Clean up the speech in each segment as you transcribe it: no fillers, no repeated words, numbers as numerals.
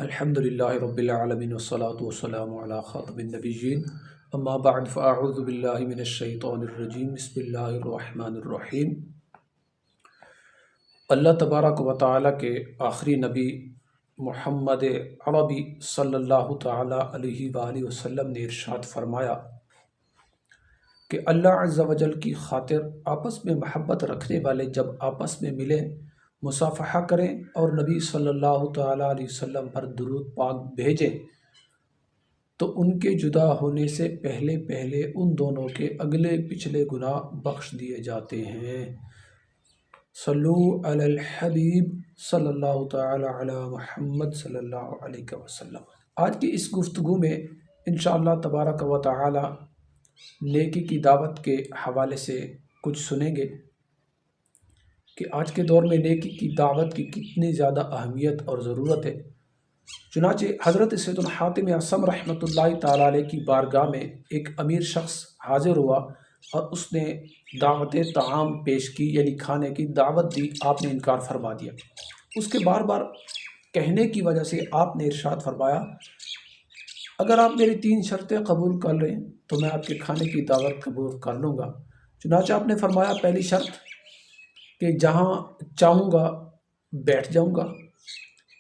الحمد للہ رب العالمین والصلاة والسلام علی خاتم النبیین اما بعد فاعوذ باللہ من الشیطان الرجیم بسم اللہ الرحمن الرحیم۔ اللہ تبارک و تعالیٰ کے آخری نبی محمد عربی صلی اللہ تعالیٰ علیہ وآلہ وسلم نے ارشاد فرمایا کہ اللہ عز و جل کی خاطر آپس میں محبت رکھنے والے جب آپس میں ملیں مصافحہ کریں اور نبی صلی اللہ تعالیٰ علیہ وسلم پر درود پاک بھیجیں تو ان کے جدا ہونے سے پہلے پہلے ان دونوں کے اگلے پچھلے گناہ بخش دیے جاتے ہیں۔ صلو علی الحبیب صلی اللہ تعالیٰ علی محمد صلی اللہ علیہ وسلم۔ آج کی اس گفتگو میں انشاءاللہ تبارک و تعالی نیکی کی دعوت کے حوالے سے کچھ سنیں گے کہ آج کے دور میں نیکی کی دعوت کی کتنی زیادہ اہمیت اور ضرورت ہے۔ چنانچہ حضرت سید حاتم اعصم رحمۃ اللہ تعالیٰ علیہ کی بارگاہ میں ایک امیر شخص حاضر ہوا اور اس نے دعوت طعام پیش کی، یعنی کھانے کی دعوت دی۔ آپ نے انکار فرما دیا۔ اس کے بار بار کہنے کی وجہ سے آپ نے ارشاد فرمایا، اگر آپ میری 3 شرطیں قبول کر لیں تو میں آپ کے کھانے کی دعوت قبول کر لوں گا۔ چنانچہ آپ نے فرمایا، پہلی شرط کہ جہاں چاہوں گا بیٹھ جاؤں گا،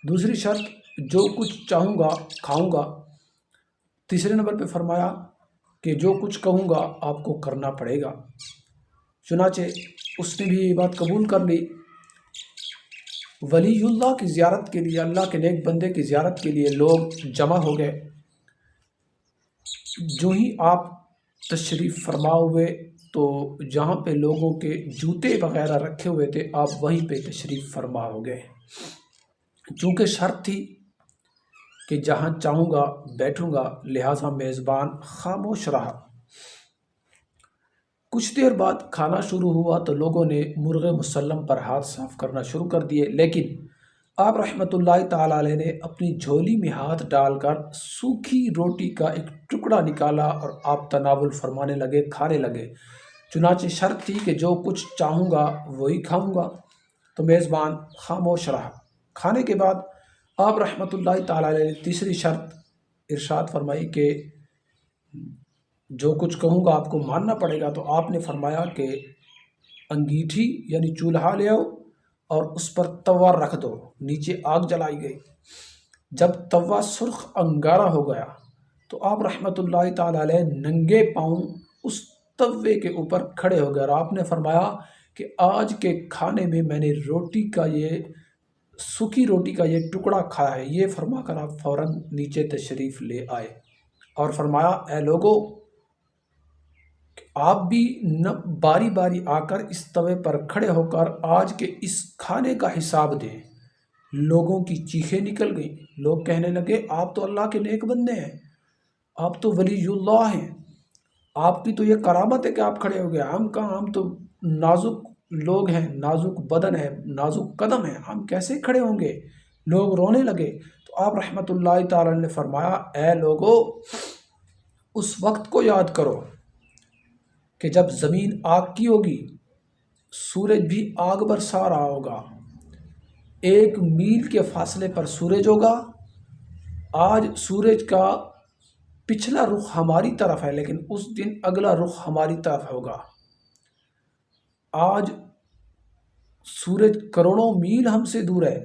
دوسری شرط جو کچھ چاہوں گا کھاؤں گا، تیسرے نمبر پہ فرمایا کہ جو کچھ کہوں گا آپ کو کرنا پڑے گا۔ چنانچہ اس نے بھی یہ بات قبول کر لی۔ ولی اللہ کی زیارت کے لیے، اللہ کے نیک بندے کی زیارت کے لیے لوگ جمع ہو گئے۔ جو ہی آپ تشریف فرما ہوئے تو جہاں پہ لوگوں کے جوتے وغیرہ رکھے ہوئے تھے آپ وہیں پہ تشریف فرما ہو گئے، چونکہ شرط تھی کہ جہاں چاہوں گا بیٹھوں گا، لہٰذا میزبان خاموش رہا۔ کچھ دیر بعد کھانا شروع ہوا تو لوگوں نے مرغ مسلم پر ہاتھ صاف کرنا شروع کر دیے، لیکن آپ رحمۃ اللہ تعالیٰ علیہ نے اپنی جھولی میں ہاتھ ڈال کر سوکھی روٹی کا ایک ٹکڑا نکالا اور آپ تناول فرمانے لگے، کھانے لگے۔ چنانچہ شرط تھی کہ جو کچھ چاہوں گا وہی کھاؤں گا، تو میزبان خاموش رہا۔ کھانے کے بعد آپ رحمۃ اللہ تعالیٰ علیہ نے تیسری شرط ارشاد فرمائی کہ جو کچھ کہوں گا آپ کو ماننا پڑے گا، تو آپ نے فرمایا کہ انگیٹھی یعنی چولہا لے آؤ اور اس پر توا رکھ دو۔ نیچے آگ جلائی گئی۔ جب توا سرخ انگارہ ہو گیا تو آپ رحمۃ اللہ تعالیٰ علیہ ننگے پاؤں اس توے کے اوپر کھڑے ہو گئے اور آپ نے فرمایا کہ آج کے کھانے میں میں نے روٹی کا یہ سوکھی روٹی کا یہ ٹکڑا کھایا ہے۔ یہ فرما کر آپ فوراً نیچے تشریف لے آئے اور فرمایا، اے لوگو، آپ بھی باری باری آ کر اس توے پر کھڑے ہو کر آج کے اس کھانے کا حساب دیں۔ لوگوں کی چیخیں نکل گئیں۔ لوگ کہنے لگے، آپ تو اللہ کے نیک بندے ہیں، آپ تو ولی اللہ ہیں، آپ کی تو یہ کرامت ہے کہ آپ کھڑے ہو گئے، ہم کہاں، ہم تو نازک لوگ ہیں، نازک بدن ہے، نازک قدم ہے، ہم کیسے کھڑے ہوں گے؟ لوگ رونے لگے۔ تو آپ رحمۃ اللہ تعالیٰ نے فرمایا، اے لوگو، اس وقت کو یاد کرو کہ جب زمین آگ کی ہوگی، سورج بھی آگ برسا رہا ہوگا، 1 میل کے فاصلے پر سورج ہوگا۔ آج سورج کا پچھلا رخ ہماری طرف ہے، لیکن اس دن اگلا رخ ہماری طرف ہوگا۔ آج سورج کروڑوں میل ہم سے دور ہے،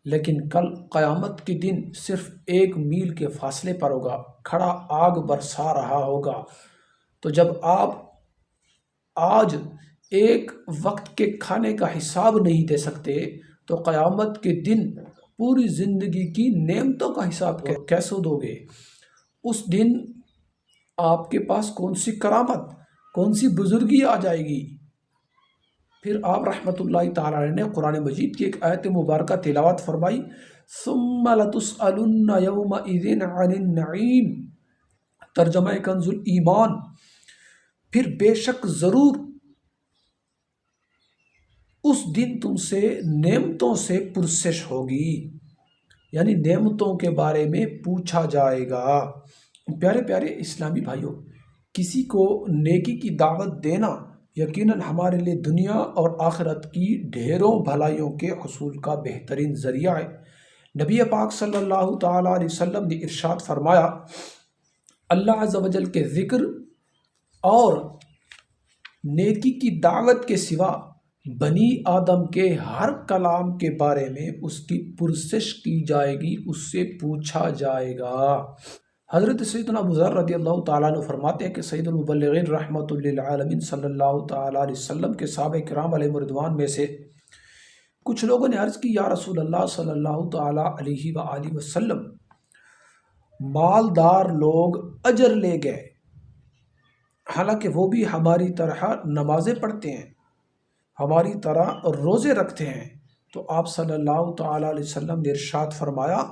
لیکن کل قیامت کے دن صرف 1 میل کے فاصلے پر ہوگا، کھڑا آگ برسا رہا ہوگا۔ تو جب آپ آج ایک وقت کے کھانے کا حساب نہیں دے سکتے تو قیامت کے دن پوری زندگی کی نعمتوں کا حساب کیسے دو گے؟ اس دن آپ کے پاس کون سی کرامت، کون سی بزرگی آ جائے گی؟ پھر آپ رحمۃ اللہ تعالیٰ نے قرآن مجید کی ایک آیت مبارکہ تلاوت فرمائی، ثم لتسألن یومئذ عن النعیم، ترجمہ کنز الایمان، پھر بے شک ضرور اس دن تم سے نعمتوں سے پرسش ہوگی، یعنی نعمتوں کے بارے میں پوچھا جائے گا۔ پیارے پیارے اسلامی بھائیوں، کسی کو نیکی کی دعوت دینا یقیناً ہمارے لیے دنیا اور آخرت کی ڈھیروں بھلائیوں کے حصول کا بہترین ذریعہ ہے، نبی پاک صلی اللہ تعالیٰ علیہ وسلم نے ارشاد فرمایا، اللہ عز و جل کے ذکر اور نیکی کی دعوت کے سوا بنی آدم کے ہر کلام کے بارے میں اس کی پرسش کی جائے گی، اس سے پوچھا جائے گا۔ حضرت سیدنا ابو ذر رضی اللہ تعالیٰ عنہ فرماتے ہیں کہ سید المبلغین رحمۃ للعالمین صلی اللہ تعالیٰ علیہ وسلم کے صحابہ کرام علیہ رضوان میں سے کچھ لوگوں نے عرض کی، یا رسول اللہ صلی اللہ تعالیٰ علیہ وآلہ وسلم، مالدار لوگ اجر لے گئے، حالانکہ وہ بھی ہماری طرح نمازیں پڑھتے ہیں، ہماری طرح روزے رکھتے ہیں۔ تو آپ صلی اللہ تعالیٰ علیہ وسلم نے ارشاد فرمایا،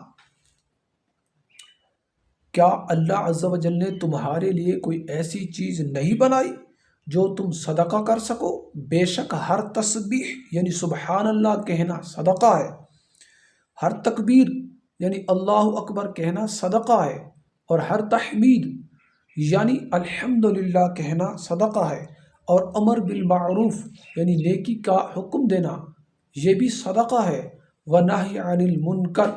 کیا اللہ عز و جل نے تمہارے لیے کوئی ایسی چیز نہیں بنائی جو تم صدقہ کر سکو؟ بے شک ہر تسبیح یعنی سبحان اللہ کہنا صدقہ ہے، ہر تکبیر یعنی اللہ اکبر کہنا صدقہ ہے، اور ہر تحمید یعنی الحمدللہ کہنا صدقہ ہے، اور امر بالمعروف یعنی نیکی کا حکم دینا یہ بھی صدقہ ہے، ونہی عن المنکر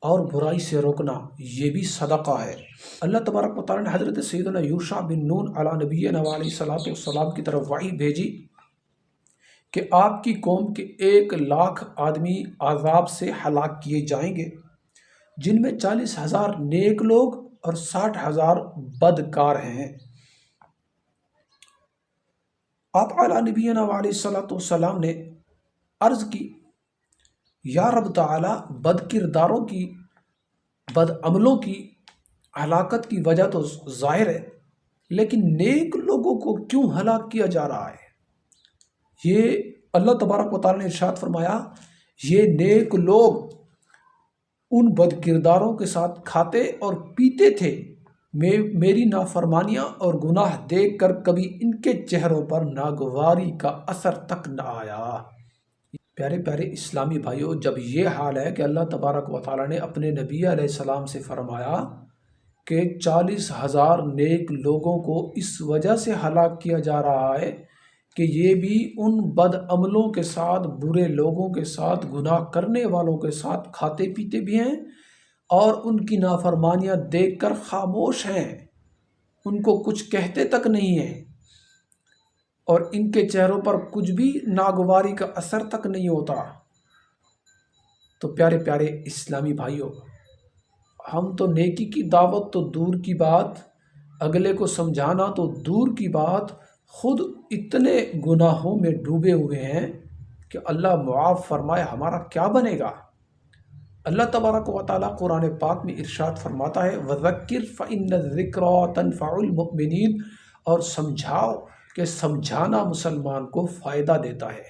اور برائی سے روکنا یہ بھی صدقہ ہے۔ اللہ تبارک و تعالیٰ نے حضرت سیدنا یوشع بن نون علی نبینا علیہ الصلوۃ والسلام کی طرف وحی بھیجی کہ آپ کی قوم کے 1,00,000 آدمی عذاب سے ہلاک کیے جائیں گے، جن میں 40,000 نیک لوگ اور 60,000 بدکار ہیں۔ آپ علی نبینا علیہ الصلوۃ والسلام نے عرض کی، یا رب تعالی، بد کرداروں کی، بد عملوں کی ہلاکت کی وجہ تو ظاہر ہے، لیکن نیک لوگوں کو کیوں ہلاک کیا جا رہا ہے؟ یہ اللہ تبارک و تعالی نے ارشاد فرمایا، یہ نیک لوگ ان بد کرداروں کے ساتھ کھاتے اور پیتے تھے، میری نافرمانیاں اور گناہ دیکھ کر کبھی ان کے چہروں پر ناگواری کا اثر تک نہ آیا۔ پیارے پیارے اسلامی بھائیوں، جب یہ حال ہے کہ اللہ تبارک و تعالیٰ نے اپنے نبی علیہ السلام سے فرمایا کہ 40,000 نیک لوگوں کو اس وجہ سے ہلاک کیا جا رہا ہے کہ یہ بھی ان بد عملوں کے ساتھ، برے لوگوں کے ساتھ، گناہ کرنے والوں کے ساتھ کھاتے پیتے بھی ہیں، اور ان کی نافرمانیاں دیکھ کر خاموش ہیں، ان کو کچھ کہتے تک نہیں ہیں، اور ان کے چہروں پر کچھ بھی ناگواری کا اثر تک نہیں ہوتا۔ تو پیارے پیارے اسلامی بھائیوں، ہم تو نیکی کی دعوت تو دور کی بات، اگلے کو سمجھانا تو دور کی بات، خود اتنے گناہوں میں ڈوبے ہوئے ہیں کہ اللہ معاف فرمائے ہمارا کیا بنے گا۔ اللہ تبارک و تعالیٰ قرآن پاک میں ارشاد فرماتا ہے، وَذَكِّرْ فَإِنَّ الذِّكْرَىٰ تَنفَعُ الْمُؤْمِنِينَ، اور سمجھاؤ کہ سمجھانا مسلمان کو فائدہ دیتا ہے۔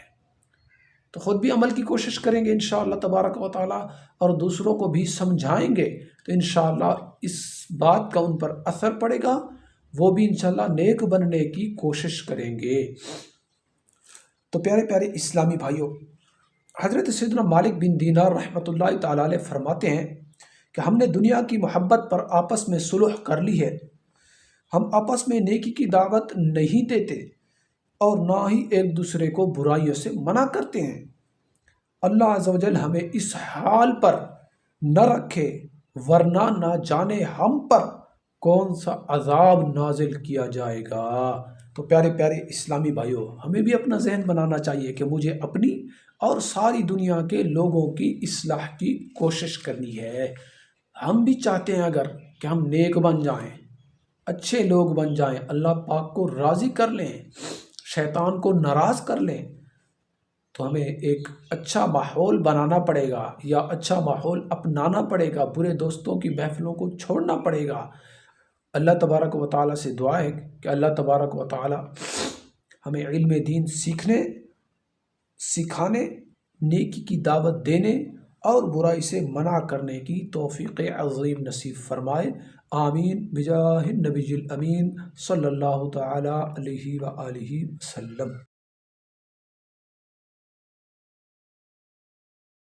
تو خود بھی عمل کی کوشش کریں گے انشاءاللہ تبارک و تعالیٰ، اور دوسروں کو بھی سمجھائیں گے تو انشاءاللہ اس بات کا ان پر اثر پڑے گا، وہ بھی انشاءاللہ نیک بننے کی کوشش کریں گے۔ تو پیارے پیارے اسلامی بھائیوں، حضرت سیدنا مالک بن دینار رحمۃ اللہ تعالیٰ علیہ فرماتے ہیں کہ ہم نے دنیا کی محبت پر آپس میں صلح کر لی ہے، ہم آپس میں نیکی کی دعوت نہیں دیتے اور نہ ہی ایک دوسرے کو برائیوں سے منع کرتے ہیں۔ اللہ عز و جل ہمیں اس حال پر نہ رکھے، ورنہ نہ جانے ہم پر کون سا عذاب نازل کیا جائے گا۔ تو پیارے پیارے اسلامی بھائیوں، ہمیں بھی اپنا ذہن بنانا چاہیے کہ مجھے اپنی اور ساری دنیا کے لوگوں کی اصلاح کی کوشش کرنی ہے۔ ہم بھی چاہتے ہیں اگر کہ ہم نیک بن جائیں، اچھے لوگ بن جائیں، اللہ پاک کو راضی کر لیں، شیطان کو ناراض کر لیں، تو ہمیں ایک اچھا ماحول بنانا پڑے گا، یا اچھا ماحول اپنانا پڑے گا، برے دوستوں کی محفلوں کو چھوڑنا پڑے گا۔ اللہ تبارک و تعالیٰ سے دعا ہے کہ اللہ تبارک و تعالیٰ ہمیں علم دین سیکھنے، سکھانے، نیکی کی دعوت دینے اور برائی سے منع کرنے کی توفیق عظیم نصیب فرمائے۔ آمین بجاہ النبی الامین صلی اللہ تعالیٰ علیہ وآلہ وسلم۔